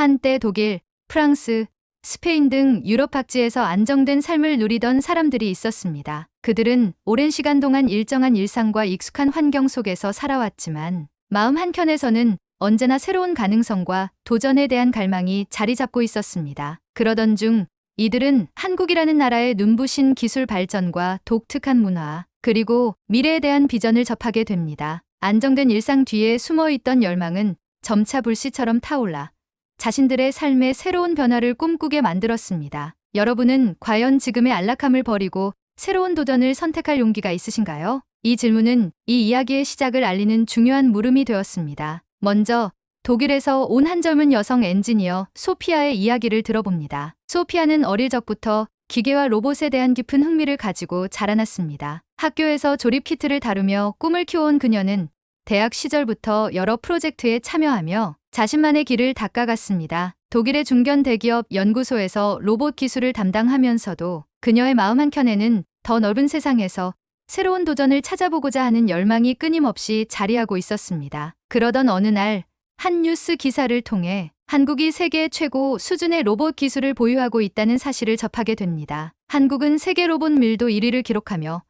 한때 독일, 프랑스, 스페인 등 유럽 각지에서 안정된 삶을 누리던 사람들이 있었습니다. 그들은 오랜 시간 동안 일정한 일상과 익숙한 환경 속에서 살아왔지만 마음 한켠에서는 언제나 새로운 가능성과 도전에 대한 갈망이 자리 잡고 있었습니다. 그러던 중 이들은 한국이라는 나라의 눈부신 기술 발전과 독특한 문화, 그리고 미래에 대한 비전을 접하게 됩니다. 안정된 일상 뒤에 숨어있던 열망은 점차 불씨처럼 타올라 자신들의 삶에 새로운 변화를 꿈꾸게 만들었습니다. 여러분은 과연 지금의 안락함을 버리고 새로운 도전을 선택할 용기가 있으신가요? 이 질문은 이 이야기의 시작을 알리는 중요한 물음이 되었습니다. 먼저 독일에서 온 한 젊은 여성 엔지니어 소피아의 이야기를 들어봅니다. 소피아는 어릴 적부터 기계와 로봇에 대한 깊은 흥미를 가지고 자라났습니다. 학교에서 조립 키트를 다루며 꿈을 키워온 그녀는 대학 시절부터 여러 프로젝트에 참여하며 자신만의 길을 닦아갔습니다. 독일의 중견 대기업 연구소에서 로봇 기술을 담당하면서도 그녀의 마음 한켠에는 더 넓은 세상에서 새로운 도전을 찾아보고자 하는 열망이 끊임없이 자리하고 있었습니다. 그러던 어느 날 한 뉴스 기사를 통해 한국이 세계 최고 수준의 로봇 기술을 보유하고 있다는 사실을 접하게 됩니다. 한국은 세계 로봇 밀도 1위를 기록하며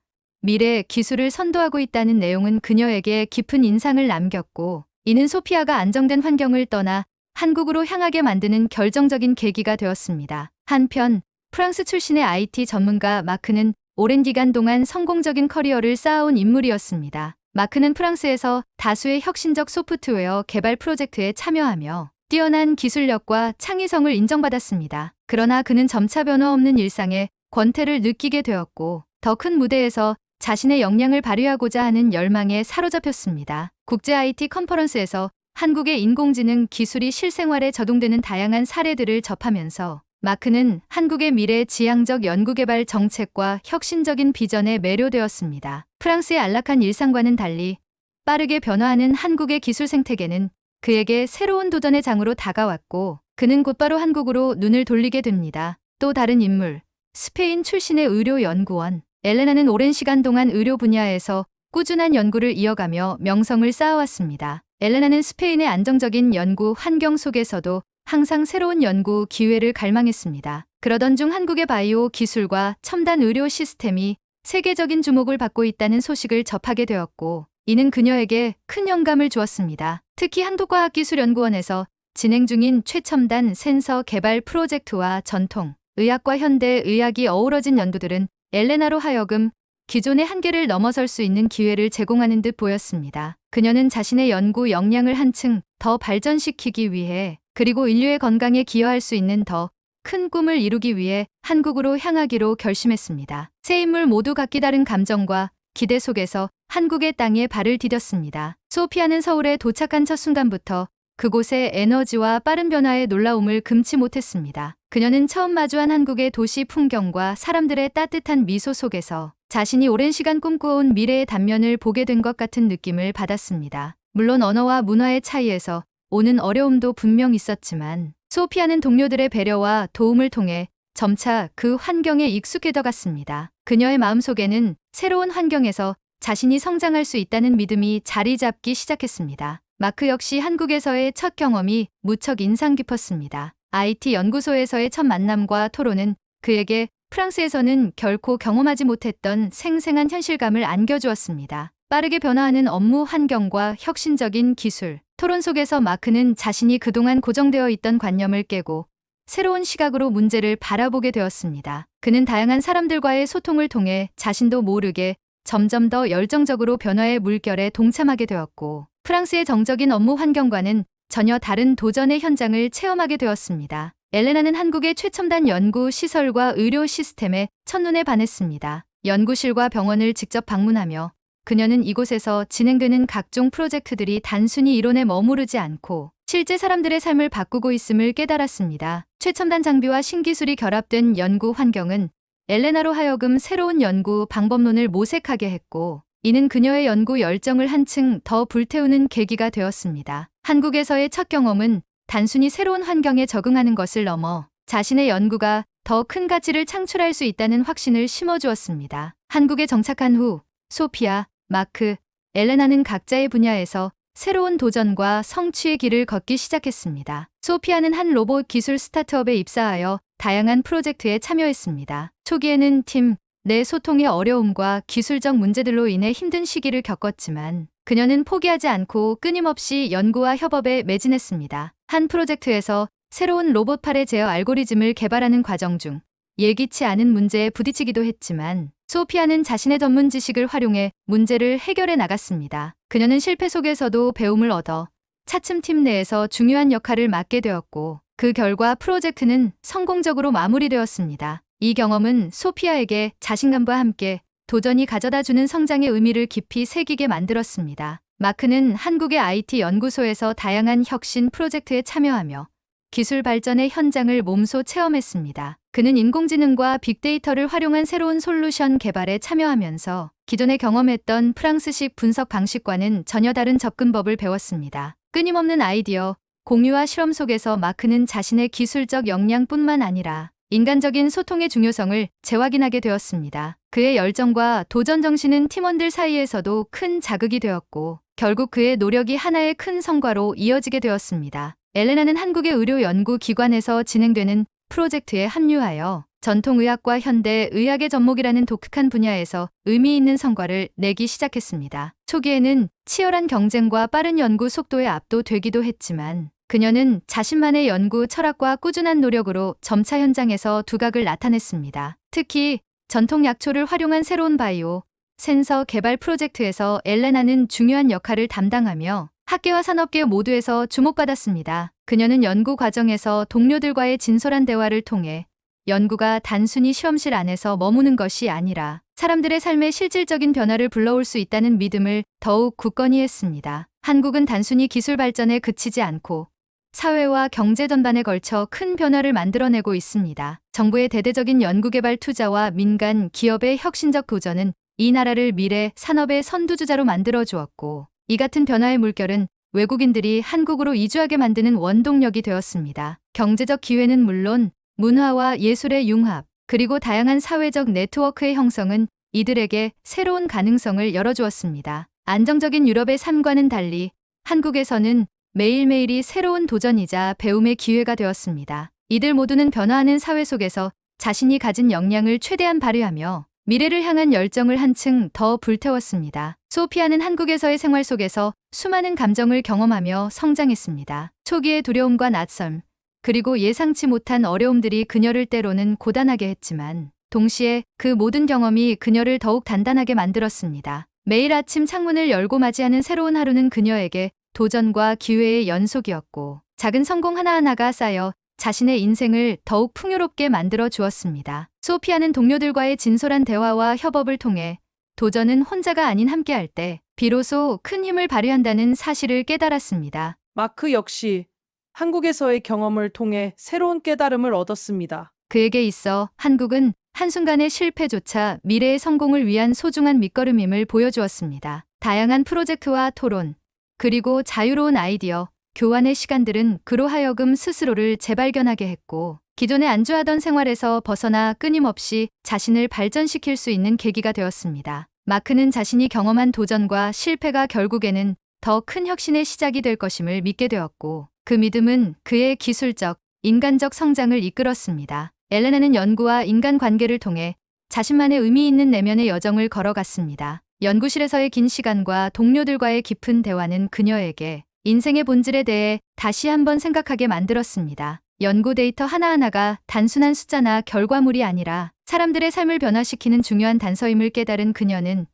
미래 기술을 선도하고 있다는 내용은 그녀에게 깊은 인상을 남겼고, 이는 소피아가 안정된 환경을 떠나 한국으로 향하게 만드는 결정적인 계기가 되었습니다. 한편 프랑스 출신의 IT 전문가 마크는 오랜 기간 동안 성공적인 커리어를 쌓아온 인물이었습니다. 마크는 프랑스에서 다수의 혁신적 소프트웨어 개발 프로젝트에 참여하며 뛰어난 기술력과 창의성을 인정받았습니다. 그러나 그는 점차 변화없는 일상에 권태를 느끼게 되었고, 더 큰 무대에서 자신의 역량을 발휘하고자 하는 열망에 사로잡혔습니다. 국제 IT 컨퍼런스에서 한국의 인공지능 기술이 실생활에 적용되는 다양한 사례들을 접하면서 마크는 한국의 미래 지향적 연구개발 정책과 혁신적인 비전에 매료되었습니다. 프랑스의 안락한 일상과는 달리 빠르게 변화하는 한국의 기술 생태계는 그에게 새로운 도전의 장으로 다가왔고, 그는 곧바로 한국으로 눈을 돌리게 됩니다. 또 다른 인물, 스페인 출신의 의료연구원 엘레나는 오랜 시간 동안 의료 분야에서 꾸준한 연구를 이어가며 명성을 쌓아왔습니다. 엘레나는 스페인의 안정적인 연구 환경 속에서도 항상 새로운 연구 기회를 갈망했습니다. 그러던 중 한국의 바이오 기술과 첨단 의료 시스템이 세계적인 주목을 받고 있다는 소식을 접하게 되었고, 이는 그녀에게 큰 영감을 주었습니다. 특히 한국과학기술연구원에서 진행 중인 최첨단 센서 개발 프로젝트와 전통 의학과 현대 의학이 어우러진 연구들은 엘레나로 하여금 기존의 한계를 넘어설 수 있는 기회를 제공하는 듯 보였습니다. 그녀는 자신의 연구 역량을 한층 더 발전시키기 위해, 그리고 인류의 건강에 기여할 수 있는 더 큰 꿈을 이루기 위해 한국으로 향하기로 결심했습니다. 세 인물 모두 각기 다른 감정과 기대 속에서 한국의 땅에 발을 디뎠습니다. 소피아는 서울에 도착한 첫 순간부터 그곳의 에너지와 빠른 변화에 놀라움을 금치 못했습니다. 그녀는 처음 마주한 한국의 도시 풍경과 사람들의 따뜻한 미소 속에서 자신이 오랜 시간 꿈꿔온 미래의 단면을 보게 된 것 같은 느낌을 받았습니다. 물론 언어와 문화의 차이에서 오는 어려움도 분명 있었지만 소피아는 동료들의 배려와 도움을 통해 점차 그 환경에 익숙해져 갔습니다. 그녀의 마음속에는 새로운 환경에서 자신이 성장할 수 있다는 믿음이 자리 잡기 시작했습니다. 마크 역시 한국에서의 첫 경험이 무척 인상 깊었습니다. IT 연구소에서의 첫 만남과 토론은 그에게 프랑스에서는 결코 경험하지 못했던 생생한 현실감을 안겨주었습니다. 빠르게 변화하는 업무 환경과 혁신적인 기술, 토론 속에서 마크는 자신이 그동안 고정되어 있던 관념을 깨고 새로운 시각으로 문제를 바라보게 되었습니다. 그는 다양한 사람들과의 소통을 통해 자신도 모르게 점점 더 열정적으로 변화의 물결에 동참하게 되었고, 프랑스의 정적인 업무 환경과는 전혀 다른 도전의 현장을 체험하게 되었습니다. 엘레나는 한국의 최첨단 연구 시설과 의료 시스템에 첫눈에 반했습니다. 연구실과 병원을 직접 방문하며 그녀는 이곳에서 진행되는 각종 프로젝트들이 단순히 이론에 머무르지 않고 실제 사람들의 삶을 바꾸고 있음을 깨달았습니다. 최첨단 장비와 신기술이 결합된 연구 환경은 엘레나로 하여금 새로운 연구 방법론을 모색하게 했고, 이는 그녀의 연구 열정을 한층 더 불태우는 계기가 되었습니다. 한국에서의 첫 경험은 단순히 새로운 환경에 적응하는 것을 넘어 자신의 연구가 더 큰 가치를 창출할 수 있다는 확신을 심어주었습니다. 한국에 정착한 후 소피아, 마크, 엘레나는 각자의 분야에서 새로운 도전과 성취의 길을 걷기 시작했습니다. 소피아는 한 로봇 기술 스타트업에 입사하여 다양한 프로젝트에 참여했습니다. 초기에는 팀 내 소통의 어려움과 기술적 문제들로 인해 힘든 시기를 겪었지만 그녀는 포기하지 않고 끊임없이 연구와 협업에 매진했습니다. 한 프로젝트에서 새로운 로봇팔의 제어 알고리즘을 개발하는 과정 중 예기치 않은 문제에 부딪히기도 했지만 소피아는 자신의 전문 지식을 활용해 문제를 해결해 나갔습니다. 그녀는 실패 속에서도 배움을 얻어 차츰 팀 내에서 중요한 역할을 맡게 되었고 그 결과 프로젝트는 성공적으로 마무리되었습니다. 이 경험은 소피아에게 자신감과 함께 도전이 가져다주는 성장의 의미를 깊이 새기게 만들었습니다. 마크는 한국의 IT 연구소에서 다양한 혁신 프로젝트에 참여하며 기술 발전의 현장을 몸소 체험했습니다. 그는 인공지능과 빅데이터를 활용한 새로운 솔루션 개발에 참여하면서 기존에 경험했던 프랑스식 분석 방식과는 전혀 다른 접근법을 배웠습니다. 끊임없는 아이디어, 공유와 실험 속에서 마크는 자신의 기술적 역량뿐만 아니라 인간적인 소통의 중요성을 재확인하게 되었습니다. 그의 열정과 도전 정신은 팀원들 사이에서도 큰 자극이 되었고 결국 그의 노력이 하나의 큰 성과로 이어지게 되었습니다. 엘레나는 한국의 의료연구기관에서 진행되는 프로젝트에 합류하여 전통의학과 현대의학의 접목이라는 독특한 분야에서 의미 있는 성과를 내기 시작했습니다. 초기에는 치열한 경쟁과 빠른 연구 속도에 압도되기도 했지만 그녀는 자신만의 연구 철학과 꾸준한 노력으로 점차 현장에서 두각을 나타냈습니다. 특히 전통 약초를 활용한 새로운 바이오, 센서 개발 프로젝트에서 엘레나는 중요한 역할을 담당하며 학계와 산업계 모두에서 주목받았습니다. 그녀는 연구 과정에서 동료들과의 진솔한 대화를 통해 연구가 단순히 실험실 안에서 머무는 것이 아니라 사람들의 삶에 실질적인 변화를 불러올 수 있다는 믿음을 더욱 굳건히 했습니다. 한국은 단순히 기술 발전에 그치지 않고 사회와 경제 전반에 걸쳐 큰 변화를 만들어내고 있습니다. 정부의 대대적인 연구개발 투자와 민간 기업의 혁신적 도전은 이 나라를 미래 산업의 선두주자로 만들어 주었고 이 같은 변화의 물결은 외국인들이 한국으로 이주하게 만드는 원동력이 되었습니다. 경제적 기회는 물론 문화와 예술의 융합, 그리고 다양한 사회적 네트워크의 형성은 이들에게 새로운 가능성을 열어주었습니다. 안정적인 유럽의 삶과는 달리 한국에서는 매일매일이 새로운 도전이자 배움의 기회가 되었습니다. 이들 모두는 변화하는 사회 속에서 자신이 가진 역량을 최대한 발휘하며 미래를 향한 열정을 한층 더 불태웠습니다. 소피아는 한국에서의 생활 속에서 수많은 감정을 경험하며 성장했습니다. 초기의 두려움과 낯섦, 그리고 예상치 못한 어려움들이 그녀를 때로는 고단하게 했지만 동시에 그 모든 경험이 그녀를 더욱 단단하게 만들었습니다. 매일 아침 창문을 열고 맞이하는 새로운 하루는 그녀에게 도전과 기회의 연속이었고 작은 성공 하나하나가 쌓여 자신의 인생을 더욱 풍요롭게 만들어 주었습니다. 소피아는 동료들과의 진솔한 대화와 협업을 통해 도전은 혼자가 아닌 함께할 때 비로소 큰 힘을 발휘한다는 사실을 깨달았습니다. 마크 역시 한국에서의 경험을 통해 새로운 깨달음을 얻었습니다. 그에게 있어 한국은 한순간의 실패조차 미래의 성공을 위한 소중한 밑거름임을 보여주었습니다. 다양한 프로젝트와 토론, 그리고 자유로운 아이디어, 교환의 시간들은 그로 하여금 스스로를 재발견하게 했고 기존에 안주하던 생활에서 벗어나 끊임없이 자신을 발전시킬 수 있는 계기가 되었습니다. 마크는 자신이 경험한 도전과 실패가 결국에는 더 큰 혁신의 시작이 될 것임을 믿게 되었고 그 믿음은 그의 기술적, 인간적 성장을 이끌었습니다. 엘레나는 연구와 인간관계를 통해 자신만의 의미 있는 내면의 여정을 걸어갔습니다. 연구실에서의 긴 시간과 동료들과의 깊은 대화는 그녀에게 인생의 본질에 대해 다시 한번 생각하게 만들었습니다. 연구 데이터 하나하나가 단순한 숫자나 결과물이 아니라 사람들의 삶을 변화시키는 중요한 단서임을 깨달은 그녀는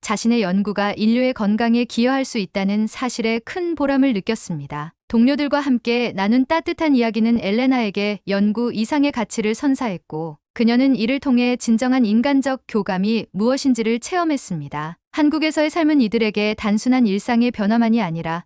자신의 연구가 인류의 건강에 기여할 수 있다는 사실에 큰 보람을 느꼈습니다. 동료들과 함께 나눈 따뜻한 이야기는 엘레나에게 연구 이상의 가치를 선사했고 그녀는 이를 통해 진정한 인간적 교감이 무엇인지를 체험했습니다. 한국에서의 삶은 이들에게 단순한 일상의 변화만이 아니라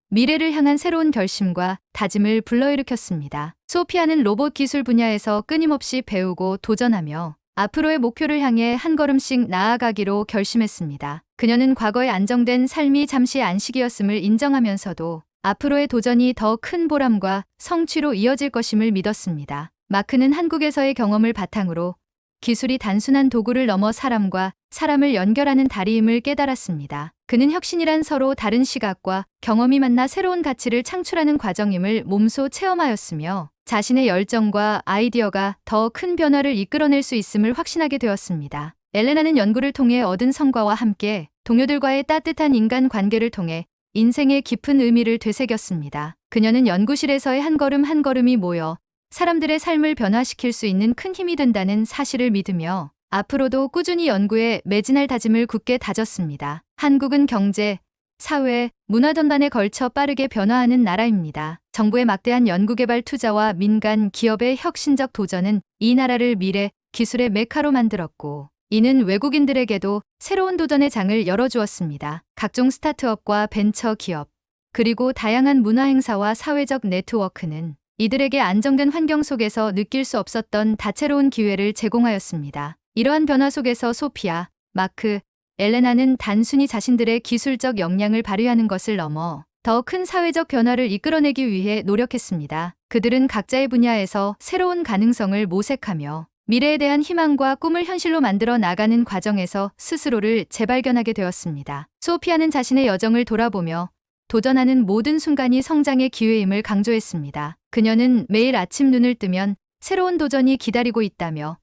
미래를 향한 새로운 결심과 다짐을 불러일으켰습니다. 소피아는 로봇 기술 분야에서 끊임없이 배우고 도전하며 앞으로의 목표를 향해 한 걸음씩 나아가기로 결심했습니다. 그녀는 과거의 안정된 삶이 잠시의 안식이었음을 인정하면서도 앞으로의 도전이 더 큰 보람과 성취로 이어질 것임을 믿었습니다. 마크는 한국에서의 경험을 바탕으로 기술이 단순한 도구를 넘어 사람과 사람을 연결하는 다리임을 깨달았습니다. 그는 혁신이란 서로 다른 시각과 경험이 만나 새로운 가치를 창출하는 과정임을 몸소 체험하였으며 자신의 열정과 아이디어가 더 큰 변화를 이끌어낼 수 있음을 확신하게 되었습니다. 엘레나는 연구를 통해 얻은 성과와 함께 동료들과의 따뜻한 인간 관계를 통해 인생의 깊은 의미를 되새겼습니다. 그녀는 연구실에서의 한 걸음 한 걸음이 모여 사람들의 삶을 변화시킬 수 있는 큰 힘이 된다는 사실을 믿으며 앞으로도 꾸준히 연구에 매진할 다짐을 굳게 다졌습니다. 한국은 경제, 사회, 문화 전반에 걸쳐 빠르게 변화하는 나라입니다. 정부의 막대한 연구개발 투자와 민간 기업의 혁신적 도전은 이 나라를 미래, 기술의 메카로 만들었고 이는 외국인들에게도 새로운 도전의 장을 열어주었습니다. 각종 스타트업과 벤처 기업, 그리고 다양한 문화 행사와 사회적 네트워크는 이들에게 안정된 환경 속에서 느낄 수 없었던 다채로운 기회를 제공하였습니다. 이러한 변화 속에서 소피아, 마크, 엘레나는 단순히 자신들의 기술적 역량을 발휘하는 것을 넘어 더 큰 사회적 변화를 이끌어내기 위해 노력했습니다. 그들은 각자의 분야에서 새로운 가능성을 모색하며 미래에 대한 희망과 꿈을 현실로 만들어 나가는 과정에서 스스로를 재발견하게 되었습니다. 소피아는 자신의 여정을 돌아보며 도전하는 모든 순간이 성장의 기회임을 강조했습니다. 그녀는 매일 아침 눈을 뜨면 새로운 도전이 기다리고 있다며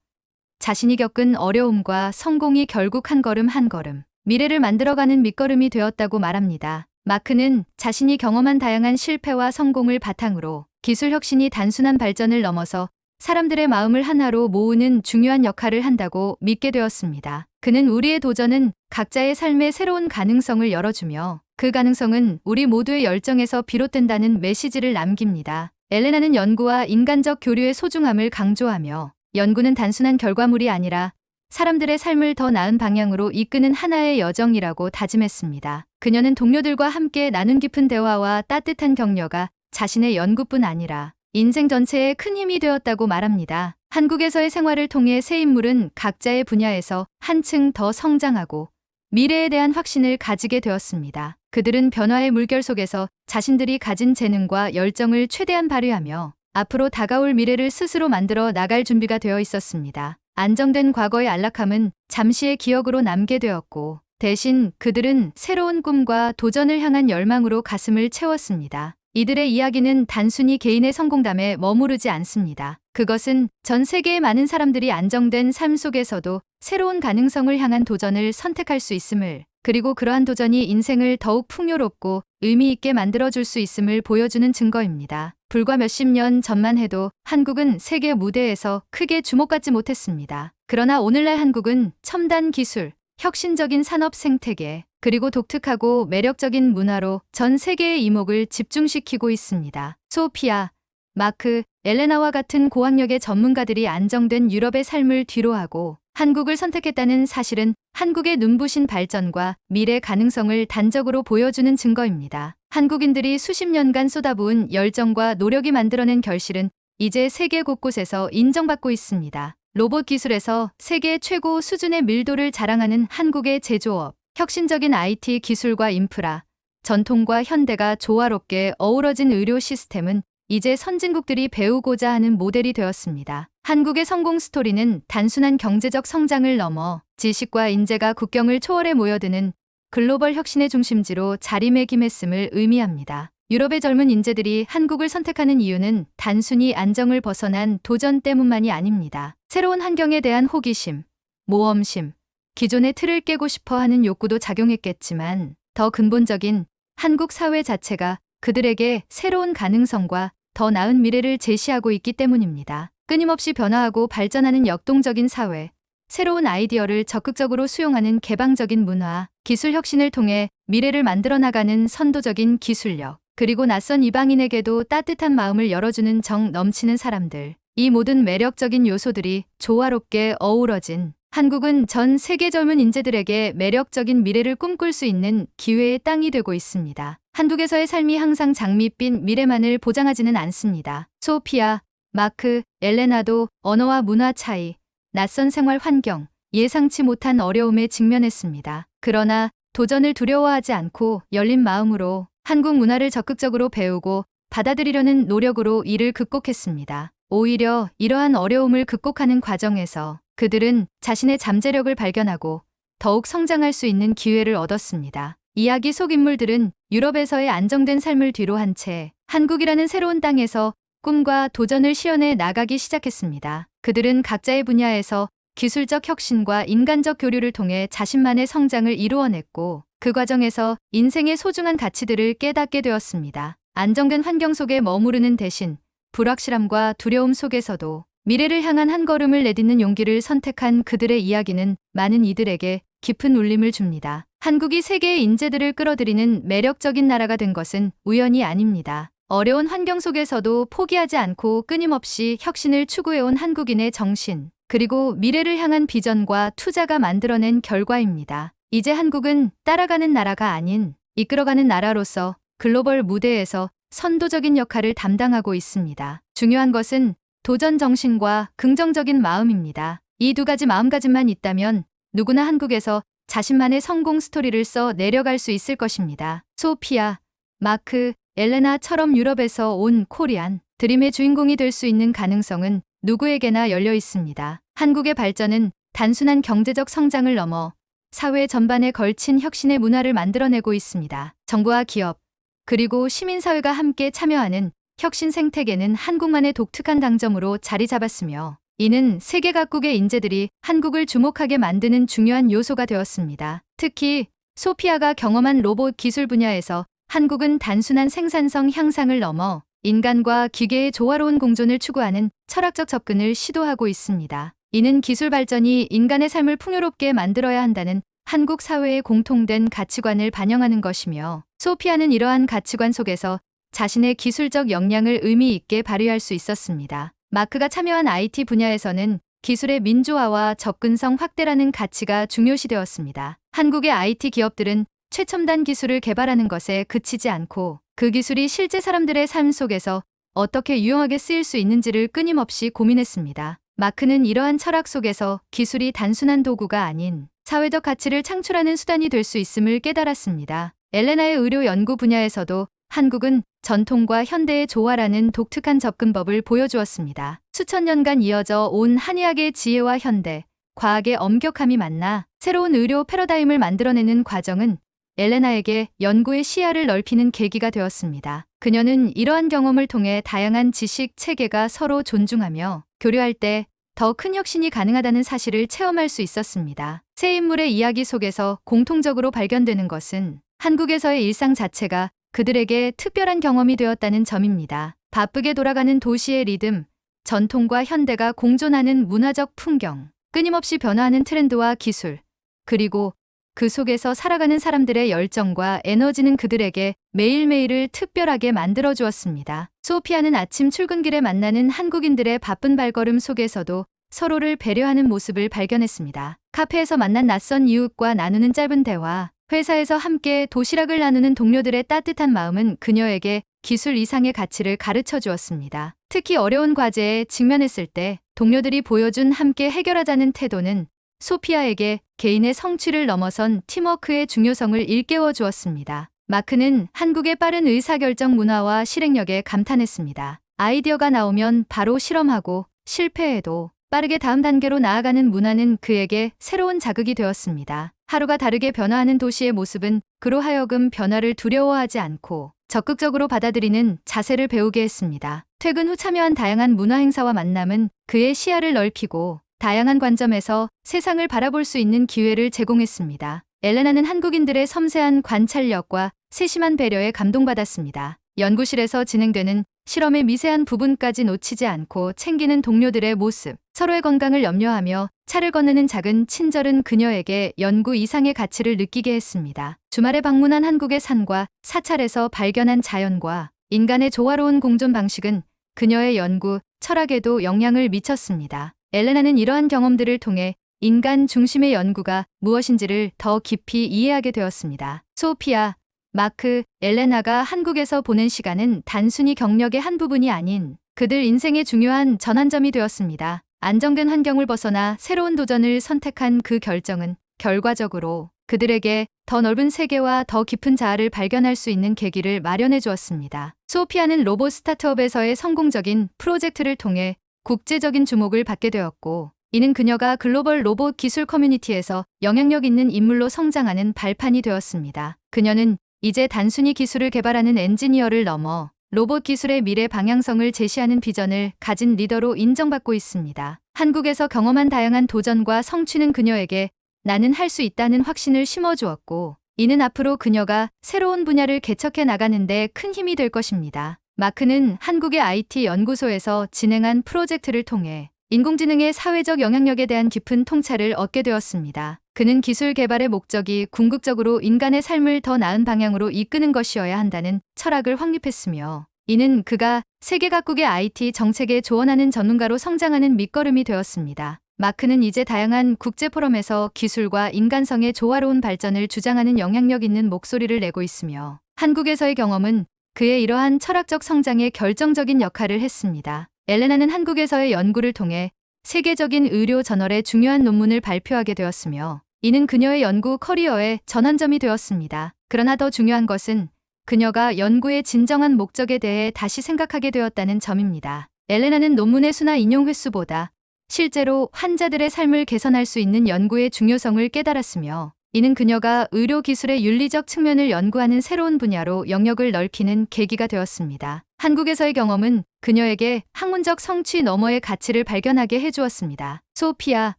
자신이 겪은 어려움과 성공이 결국 한 걸음 한 걸음 미래를 만들어가는 밑거름이 되었다고 말합니다. 마크는 자신이 경험한 다양한 실패와 성공을 바탕으로 기술 혁신이 단순한 발전을 넘어서 사람들의 마음을 하나로 모으는 중요한 역할을 한다고 믿게 되었습니다. 그는 우리의 도전은 각자의 삶의 새로운 가능성을 열어주며 그 가능성은 우리 모두의 열정에서 비롯된다는 메시지를 남깁니다. 엘레나는 연구와 인간적 교류의 소중함을 강조하며 연구는 단순한 결과물이 아니라 사람들의 삶을 더 나은 방향으로 이끄는 하나의 여정이라고 다짐했습니다. 그녀는 동료들과 함께 나눈 깊은 대화와 따뜻한 격려가 자신의 연구뿐 아니라 인생 전체에 큰 힘이 되었다고 말합니다. 한국에서의 생활을 통해 새 인물은 각자의 분야에서 한층 더 성장하고 미래에 대한 확신을 가지게 되었습니다. 그들은 변화의 물결 속에서 자신들이 가진 재능과 열정을 최대한 발휘하며 앞으로 다가올 미래를 스스로 만들어 나갈 준비가 되어 있었습니다. 안정된 과거의 안락함은 잠시의 기억으로 남게 되었고 대신 그들은 새로운 꿈과 도전을 향한 열망으로 가슴을 채웠습니다. 이들의 이야기는 단순히 개인의 성공담에 머무르지 않습니다. 그것은 전 세계의 많은 사람들이 안정된 삶 속에서도 새로운 가능성을 향한 도전을 선택할 수 있음을, 그리고 그러한 도전이 인생을 더욱 풍요롭고 의미 있게 만들어줄 수 있음을 보여주는 증거입니다. 불과 몇십 년 전만 해도 한국은 세계 무대에서 크게 주목받지 못했습니다. 그러나 오늘날 한국은 첨단 기술, 혁신적인 산업 생태계, 그리고 독특하고 매력적인 문화로 전 세계의 이목을 집중시키고 있습니다. 소피아, 마크, 엘레나와 같은 고학력의 전문가들이 안정된 유럽의 삶을 뒤로하고 한국을 선택했다는 사실은 한국의 눈부신 발전과 미래 가능성을 단적으로 보여주는 증거입니다. 한국인들이 수십 년간 쏟아부은 열정과 노력이 만들어낸 결실은 이제 세계 곳곳에서 인정받고 있습니다. 로봇 기술에서 세계 최고 수준의 밀도를 자랑하는 한국의 제조업, 혁신적인 IT 기술과 인프라, 전통과 현대가 조화롭게 어우러진 의료 시스템은 이제 선진국들이 배우고자 하는 모델이 되었습니다. 한국의 성공 스토리는 단순한 경제적 성장을 넘어 지식과 인재가 국경을 초월해 모여드는 글로벌 혁신의 중심지로 자리매김했음을 의미합니다. 유럽의 젊은 인재들이 한국을 선택하는 이유는 단순히 안정을 벗어난 도전 때문만이 아닙니다. 새로운 환경에 대한 호기심, 모험심, 기존의 틀을 깨고 싶어 하는 욕구도 작용했겠지만 더 근본적인 한국 사회 자체가 그들에게 새로운 가능성과 더 나은 미래를 제시하고 있기 때문입니다. 끊임없이 변화하고 발전하는 역동적인 사회, 새로운 아이디어를 적극적으로 수용하는 개방적인 문화, 기술 혁신을 통해 미래를 만들어 나가는 선도적인 기술력, 그리고 낯선 이방인에게도 따뜻한 마음을 열어주는 정 넘치는 사람들. 이 모든 매력적인 요소들이 조화롭게 어우러진 한국은 전 세계 젊은 인재들에게 매력적인 미래를 꿈꿀 수 있는 기회의 땅이 되고 있습니다. 한국에서의 삶이 항상 장밋빛 미래만을 보장하지는 않습니다. 소피아, 마크, 엘레나도 언어와 문화 차이, 낯선 생활 환경, 예상치 못한 어려움에 직면했습니다. 그러나 도전을 두려워하지 않고 열린 마음으로 한국 문화를 적극적으로 배우고 받아들이려는 노력으로 이를 극복했습니다. 오히려 이러한 어려움을 극복하는 과정에서 그들은 자신의 잠재력을 발견하고 더욱 성장할 수 있는 기회를 얻었습니다. 이야기 속 인물들은 유럽에서의 안정된 삶을 뒤로 한 채 한국이라는 새로운 땅에서 꿈과 도전을 실현해 나가기 시작했습니다. 그들은 각자의 분야에서 기술적 혁신과 인간적 교류를 통해 자신만의 성장을 이루어냈고 그 과정에서 인생의 소중한 가치들을 깨닫게 되었습니다. 안정된 환경 속에 머무르는 대신 불확실함과 두려움 속에서도 미래를 향한 한 걸음을 내딛는 용기를 선택한 그들의 이야기는 많은 이들에게 깊은 울림을 줍니다. 한국이 세계의 인재들을 끌어들이는 매력적인 나라가 된 것은 우연이 아닙니다. 어려운 환경 속에서도 포기하지 않고 끊임없이 혁신을 추구해온 한국인의 정신, 그리고 미래를 향한 비전과 투자가 만들어낸 결과입니다. 이제 한국은 따라가는 나라가 아닌 이끌어가는 나라로서 글로벌 무대에서 선도적인 역할을 담당하고 있습니다. 중요한 것은 도전 정신과 긍정적인 마음입니다. 이 두 가지 마음가짐만 있다면 누구나 한국에서 자신만의 성공 스토리를 써 내려갈 수 있을 것입니다. 소피아, 마크, 엘레나처럼 유럽에서 온 코리안 드림의 주인공이 될 수 있는 가능성은 누구에게나 열려 있습니다. 한국의 발전은 단순한 경제적 성장을 넘어 사회 전반에 걸친 혁신의 문화를 만들어내고 있습니다. 정부와 기업, 그리고 시민사회가 함께 참여하는 혁신 생태계는 한국만의 독특한 강점으로 자리 잡았으며 이는 세계 각국의 인재들이 한국을 주목하게 만드는 중요한 요소가 되었습니다. 특히 소피아가 경험한 로봇 기술 분야에서 한국은 단순한 생산성 향상을 넘어 인간과 기계의 조화로운 공존을 추구하는 철학적 접근을 시도하고 있습니다. 이는 기술 발전이 인간의 삶을 풍요롭게 만들어야 한다는 한국 사회의 공통된 가치관을 반영하는 것이며 소피아는 이러한 가치관 속에서 자신의 기술적 역량을 의미 있게 발휘할 수 있었습니다. 마크가 참여한 IT 분야에서는 기술의 민주화와 접근성 확대라는 가치가 중요시되었습니다. 한국의 IT 기업들은 최첨단 기술을 개발하는 것에 그치지 않고 그 기술이 실제 사람들의 삶 속에서 어떻게 유용하게 쓰일 수 있는지를 끊임없이 고민했습니다. 마크는 이러한 철학 속에서 기술이 단순한 도구가 아닌 사회적 가치를 창출하는 수단이 될 수 있음을 깨달았습니다. 엘레나의 의료 연구 분야에서도 한국은 전통과 현대의 조화라는 독특한 접근법을 보여주었습니다. 수천 년간 이어져 온 한의학의 지혜와 현대, 과학의 엄격함이 만나 새로운 의료 패러다임을 만들어내는 과정은 엘레나에게 연구의 시야를 넓히는 계기가 되었습니다. 그녀는 이러한 경험을 통해 다양한 지식 체계가 서로 존중하며 교류할 때 더 큰 혁신이 가능하다는 사실을 체험할 수 있었습니다. 세 인물의 이야기 속에서 공통적으로 발견되는 것은 한국에서의 일상 자체가 그들에게 특별한 경험이 되었다는 점입니다. 바쁘게 돌아가는 도시의 리듬, 전통과 현대가 공존하는 문화적 풍경, 끊임없이 변화하는 트렌드와 기술, 그리고 그 속에서 살아가는 사람들의 열정과 에너지는 그들에게 매일매일을 특별하게 만들어 주었습니다. 소피아는 아침 출근길에 만나는 한국인들의 바쁜 발걸음 속에서도 서로를 배려하는 모습을 발견했습니다. 카페에서 만난 낯선 이웃과 나누는 짧은 대화, 회사에서 함께 도시락을 나누는 동료들의 따뜻한 마음은 그녀에게 기술 이상의 가치를 가르쳐 주었습니다. 특히 어려운 과제에 직면했을 때 동료들이 보여준 함께 해결하자는 태도는 소피아에게 개인의 성취를 넘어선 팀워크의 중요성을 일깨워 주었습니다. 마크는 한국의 빠른 의사결정 문화와 실행력에 감탄했습니다. 아이디어가 나오면 바로 실험하고 실패해도 빠르게 다음 단계로 나아가는 문화는 그에게 새로운 자극이 되었습니다. 하루가 다르게 변화하는 도시의 모습은 그로 하여금 변화를 두려워하지 않고 적극적으로 받아들이는 자세를 배우게 했습니다. 퇴근 후 참여한 다양한 문화 행사와 만남은 그의 시야를 넓히고 다양한 관점에서 세상을 바라볼 수 있는 기회를 제공했습니다. 엘레나는 한국인들의 섬세한 관찰력과 세심한 배려에 감동받았습니다. 연구실에서 진행되는 실험의 미세한 부분까지 놓치지 않고 챙기는 동료들의 모습, 서로의 건강을 염려하며 차를 건네는 작은 친절은 그녀에게 연구 이상의 가치를 느끼게 했습니다. 주말에 방문한 한국의 산과 사찰에서 발견한 자연과 인간의 조화로운 공존 방식은 그녀의 연구, 철학에도 영향을 미쳤습니다. 엘레나는 이러한 경험들을 통해 인간 중심의 연구가 무엇인지를 더 깊이 이해하게 되었습니다. 소피아, 마크, 엘레나가 한국에서 보낸 시간은 단순히 경력의 한 부분이 아닌 그들 인생의 중요한 전환점이 되었습니다. 안정된 환경을 벗어나 새로운 도전을 선택한 그 결정은 결과적으로 그들에게 더 넓은 세계와 더 깊은 자아를 발견할 수 있는 계기를 마련해 주었습니다. 소피아는 로봇 스타트업에서의 성공적인 프로젝트를 통해 국제적인 주목을 받게 되었고 이는 그녀가 글로벌 로봇 기술 커뮤니티에서 영향력 있는 인물로 성장하는 발판이 되었습니다. 그녀는 이제 단순히 기술을 개발하는 엔지니어를 넘어 로봇 기술의 미래 방향성을 제시하는 비전을 가진 리더로 인정받고 있습니다. 한국에서 경험한 다양한 도전과 성취는 그녀에게 나는 할 수 있다는 확신을 심어주었고, 이는 앞으로 그녀가 새로운 분야를 개척해 나가는 데 큰 힘이 될 것입니다. 마크는 한국의 IT 연구소에서 진행한 프로젝트를 통해 인공지능의 사회적 영향력에 대한 깊은 통찰을 얻게 되었습니다. 그는 기술 개발의 목적이 궁극적으로 인간의 삶을 더 나은 방향으로 이끄는 것이어야 한다는 철학을 확립했으며, 이는 그가 세계 각국의 IT 정책에 조언하는 전문가로 성장하는 밑거름이 되었습니다. 마크는 이제 다양한 국제 포럼에서 기술과 인간성의 조화로운 발전을 주장하는 영향력 있는 목소리를 내고 있으며, 한국에서의 경험은 그의 이러한 철학적 성장에 결정적인 역할을 했습니다. 엘레나는 한국에서의 연구를 통해 세계적인 의료 저널에 중요한 논문을 발표하게 되었으며, 이는 그녀의 연구 커리어의 전환점이 되었습니다. 그러나 더 중요한 것은 그녀가 연구의 진정한 목적에 대해 다시 생각하게 되었다는 점입니다. 엘레나는 논문의 수나 인용 횟수보다 실제로 환자들의 삶을 개선할 수 있는 연구의 중요성을 깨달았으며, 이는 그녀가 의료 기술의 윤리적 측면을 연구하는 새로운 분야로 영역을 넓히는 계기가 되었습니다. 한국에서의 경험은 그녀에게 학문적 성취 너머의 가치를 발견하게 해주었습니다. 소피아,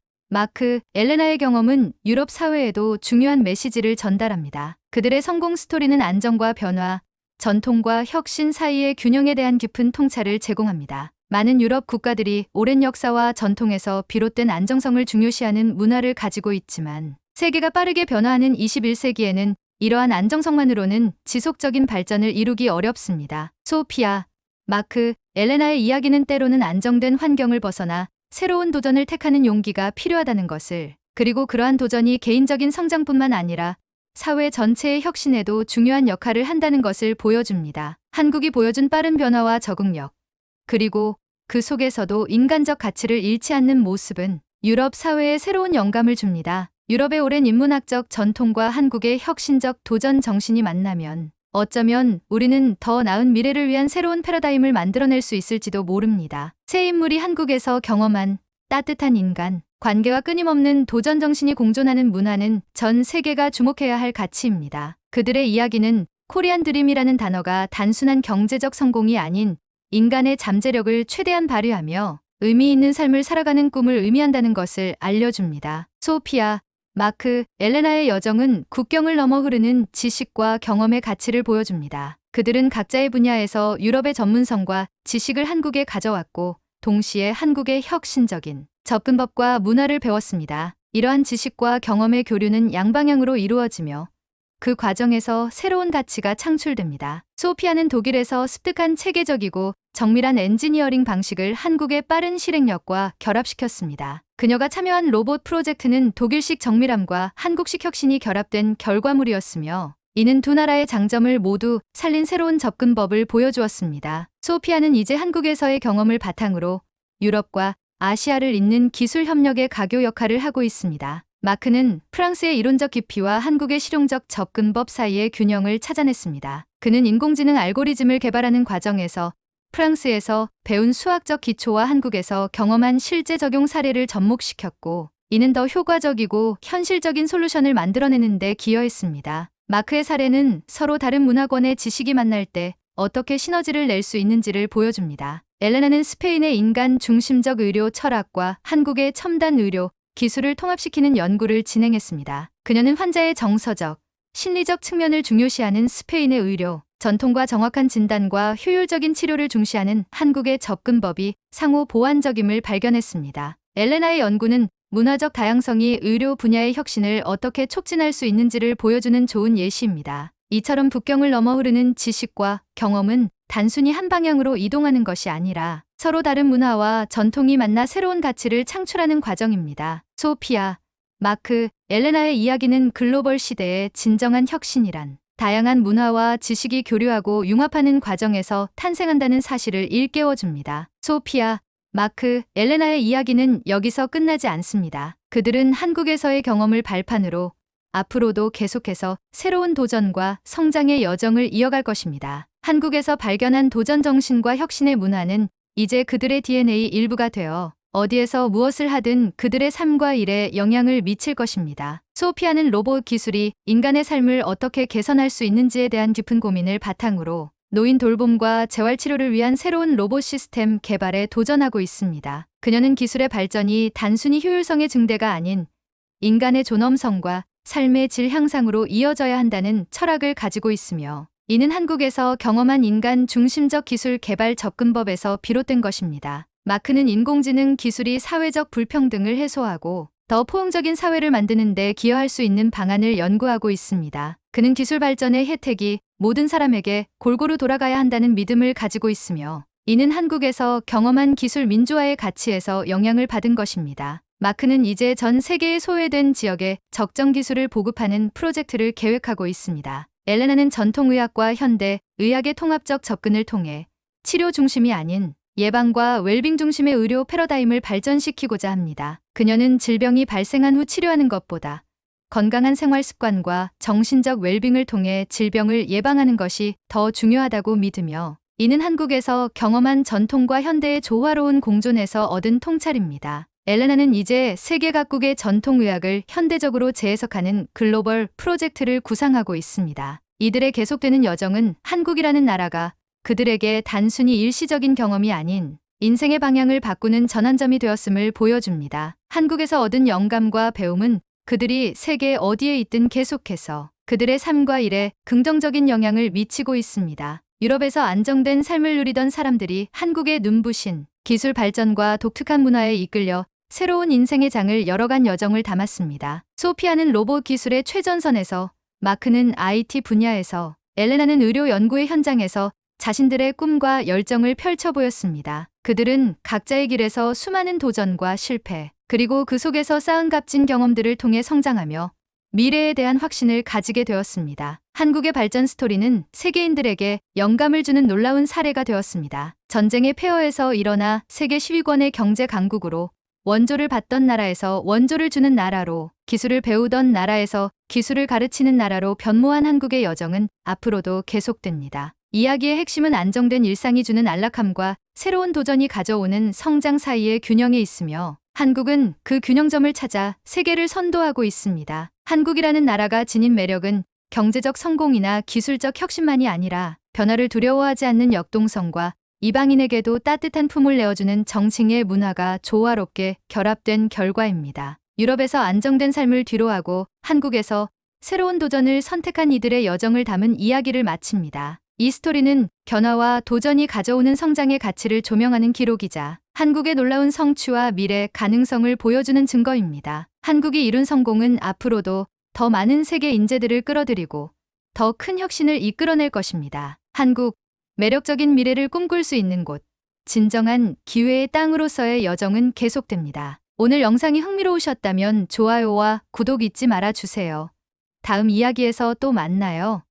마크, 엘레나의 경험은 유럽 사회에도 중요한 메시지를 전달합니다. 그들의 성공 스토리는 안정과 변화, 전통과 혁신 사이의 균형에 대한 깊은 통찰을 제공합니다. 많은 유럽 국가들이 오랜 역사와 전통에서 비롯된 안정성을 중요시하는 문화를 가지고 있지만, 세계가 빠르게 변화하는 21세기에는 이러한 안정성만으로는 지속적인 발전을 이루기 어렵습니다. 소피아, 마크, 엘레나의 이야기는 때로는 안정된 환경을 벗어나 새로운 도전을 택하는 용기가 필요하다는 것을, 그리고 그러한 도전이 개인적인 성장뿐만 아니라 사회 전체의 혁신에도 중요한 역할을 한다는 것을 보여줍니다. 한국이 보여준 빠른 변화와 적응력, 그리고 그 속에서도 인간적 가치를 잃지 않는 모습은 유럽 사회에 새로운 영감을 줍니다. 유럽의 오랜 인문학적 전통과 한국의 혁신적 도전 정신이 만나면 어쩌면 우리는 더 나은 미래를 위한 새로운 패러다임을 만들어낼 수 있을지도 모릅니다. 새 인물이 한국에서 경험한 따뜻한 인간, 관계와 끊임없는 도전 정신이 공존하는 문화는 전 세계가 주목해야 할 가치입니다. 그들의 이야기는 코리안 드림이라는 단어가 단순한 경제적 성공이 아닌 인간의 잠재력을 최대한 발휘하며 의미 있는 삶을 살아가는 꿈을 의미한다는 것을 알려줍니다. 소피아, 마크, 엘레나의 여정은 국경을 넘어 흐르는 지식과 경험의 가치를 보여줍니다. 그들은 각자의 분야에서 유럽의 전문성과 지식을 한국에 가져왔고, 동시에 한국의 혁신적인 접근법과 문화를 배웠습니다. 이러한 지식과 경험의 교류는 양방향으로 이루어지며 그 과정에서 새로운 가치가 창출됩니다. 소피아는 독일에서 습득한 체계적이고 정밀한 엔지니어링 방식을 한국의 빠른 실행력과 결합시켰습니다. 그녀가 참여한 로봇 프로젝트는 독일식 정밀함과 한국식 혁신이 결합된 결과물이었으며, 이는 두 나라의 장점을 모두 살린 새로운 접근법을 보여주었습니다. 소피아는 이제 한국에서의 경험을 바탕으로 유럽과 아시아를 잇는 기술 협력의 가교 역할을 하고 있습니다. 마크는 프랑스의 이론적 깊이와 한국의 실용적 접근법 사이의 균형을 찾아냈습니다. 그는 인공지능 알고리즘을 개발하는 과정에서 프랑스에서 배운 수학적 기초와 한국에서 경험한 실제 적용 사례를 접목시켰고, 이는 더 효과적이고 현실적인 솔루션을 만들어내는 데 기여했습니다. 마크의 사례는 서로 다른 문화권의 지식이 만날 때 어떻게 시너지를 낼 수 있는지를 보여줍니다. 엘레나는 스페인의 인간 중심적 의료 철학과 한국의 첨단 의료 기술을 통합시키는 연구를 진행했습니다. 그녀는 환자의 정서적, 심리적 측면을 중요시하는 스페인의 의료, 전통과 정확한 진단과 효율적인 치료를 중시하는 한국의 접근법이 상호 보완적임을 발견했습니다. 엘레나의 연구는 문화적 다양성이 의료 분야의 혁신을 어떻게 촉진할 수 있는지를 보여주는 좋은 예시입니다. 이처럼 국경을 넘어 흐르는 지식과 경험은 단순히 한 방향으로 이동하는 것이 아니라 서로 다른 문화와 전통이 만나 새로운 가치를 창출하는 과정입니다. 소피아, 마크, 엘레나의 이야기는 글로벌 시대의 진정한 혁신이란 다양한 문화와 지식이 교류하고 융합하는 과정에서 탄생한다는 사실을 일깨워줍니다. 소피아, 마크, 엘레나의 이야기는 여기서 끝나지 않습니다. 그들은 한국에서의 경험을 발판으로 앞으로도 계속해서 새로운 도전과 성장의 여정을 이어갈 것입니다. 한국에서 발견한 도전 정신과 혁신의 문화는 이제 그들의 DNA 일부가 되어 어디에서 무엇을 하든 그들의 삶과 일에 영향을 미칠 것입니다. 소피아는 로봇 기술이 인간의 삶을 어떻게 개선할 수 있는지에 대한 깊은 고민을 바탕으로 노인 돌봄과 재활치료를 위한 새로운 로봇 시스템 개발에 도전하고 있습니다. 그녀는 기술의 발전이 단순히 효율성의 증대가 아닌 인간의 존엄성과 삶의 질 향상으로 이어져야 한다는 철학을 가지고 있으며, 이는 한국에서 경험한 인간 중심적 기술 개발 접근법에서 비롯된 것입니다. 마크는 인공지능 기술이 사회적 불평등을 해소하고 더 포용적인 사회를 만드는 데 기여할 수 있는 방안을 연구하고 있습니다. 그는 기술 발전의 혜택이 모든 사람에게 골고루 돌아가야 한다는 믿음을 가지고 있으며, 이는 한국에서 경험한 기술 민주화의 가치에서 영향을 받은 것입니다. 마크는 이제 전 세계의 소외된 지역에 적정 기술을 보급하는 프로젝트를 계획하고 있습니다. 엘레나는 전통의학과 현대 의학의 통합적 접근을 통해 치료 중심이 아닌 예방과 웰빙 중심의 의료 패러다임을 발전시키고자 합니다. 그녀는 질병이 발생한 후 치료하는 것보다 건강한 생활 습관과 정신적 웰빙을 통해 질병을 예방하는 것이 더 중요하다고 믿으며, 이는 한국에서 경험한 전통과 현대의 조화로운 공존에서 얻은 통찰입니다. 엘레나는 이제 세계 각국의 전통의학을 현대적으로 재해석하는 글로벌 프로젝트를 구상하고 있습니다. 이들의 계속되는 여정은 한국이라는 나라가 그들에게 단순히 일시적인 경험이 아닌 인생의 방향을 바꾸는 전환점이 되었음을 보여줍니다. 한국에서 얻은 영감과 배움은 그들이 세계 어디에 있든 계속해서 그들의 삶과 일에 긍정적인 영향을 미치고 있습니다. 유럽에서 안정된 삶을 누리던 사람들이 한국의 눈부신 기술 발전과 독특한 문화에 이끌려 새로운 인생의 장을 열어간 여정을 담았습니다. 소피아는 로봇 기술의 최전선에서, 마크는 IT 분야에서, 엘레나는 의료 연구의 현장에서 자신들의 꿈과 열정을 펼쳐 보였습니다. 그들은 각자의 길에서 수많은 도전과 실패, 그리고 그 속에서 쌓은 값진 경험들을 통해 성장하며 미래에 대한 확신을 가지게 되었습니다. 한국의 발전 스토리는 세계인들에게 영감을 주는 놀라운 사례가 되었습니다. 전쟁의 폐허에서 일어나 세계 10위권의 경제 강국으로, 원조를 받던 나라에서 원조를 주는 나라로, 기술을 배우던 나라에서 기술을 가르치는 나라로 변모한 한국의 여정은 앞으로도 계속됩니다. 이야기의 핵심은 안정된 일상이 주는 안락함과 새로운 도전이 가져오는 성장 사이의 균형에 있으며, 한국은 그 균형점을 찾아 세계를 선도하고 있습니다. 한국이라는 나라가 지닌 매력은 경제적 성공이나 기술적 혁신만이 아니라 변화를 두려워하지 않는 역동성과 이방인에게도 따뜻한 품을 내어주는 정칭의 문화가 조화롭게 결합된 결과입니다. 유럽에서 안정된 삶을 뒤로하고 한국에서 새로운 도전을 선택한 이들의 여정을 담은 이야기를 마칩니다. 이 스토리는 변화와 도전이 가져오는 성장의 가치를 조명하는 기록이자 한국의 놀라운 성취와 미래 가능성을 보여주는 증거입니다. 한국이 이룬 성공은 앞으로도 더 많은 세계 인재들을 끌어들이고 더 큰 혁신을 이끌어낼 것입니다. 한국, 매력적인 미래를 꿈꿀 수 있는 곳, 진정한 기회의 땅으로서의 여정은 계속됩니다. 오늘 영상이 흥미로우셨다면 좋아요와 구독 잊지 말아주세요. 다음 이야기에서 또 만나요.